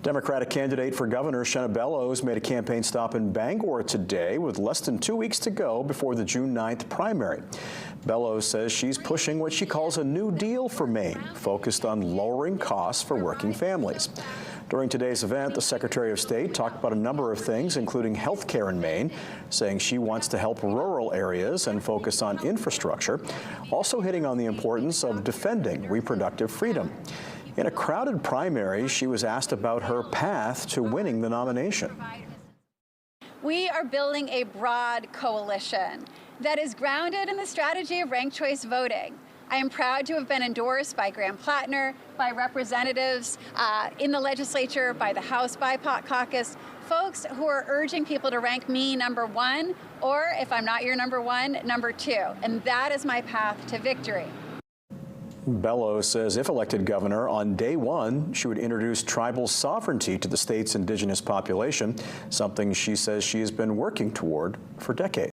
Democratic candidate for governor Bellows made a campaign stop in Bangor today with less than 2 weeks to go before the June 9th primary. Bellows says she's pushing what she calls a new deal for Maine, focused on lowering costs for working families. During today's event, the Secretary of State talked about a number of things, including health care in Maine, saying she wants to help rural areas and focus on infrastructure, also hitting on the importance of defending reproductive freedom. In a crowded primary, she was asked about her path to winning the nomination. We are building a broad coalition that is grounded in the strategy of ranked choice voting. I am proud to have been endorsed by Graham Plattner, by representatives in the legislature, by the House BIPOC caucus, folks who are urging people to rank me #1, or if I'm not your #1, #2. And that is my path to victory. Bellows says if elected governor, on day one, she would introduce tribal sovereignty to the state's indigenous population, something she says she has been working toward for decades.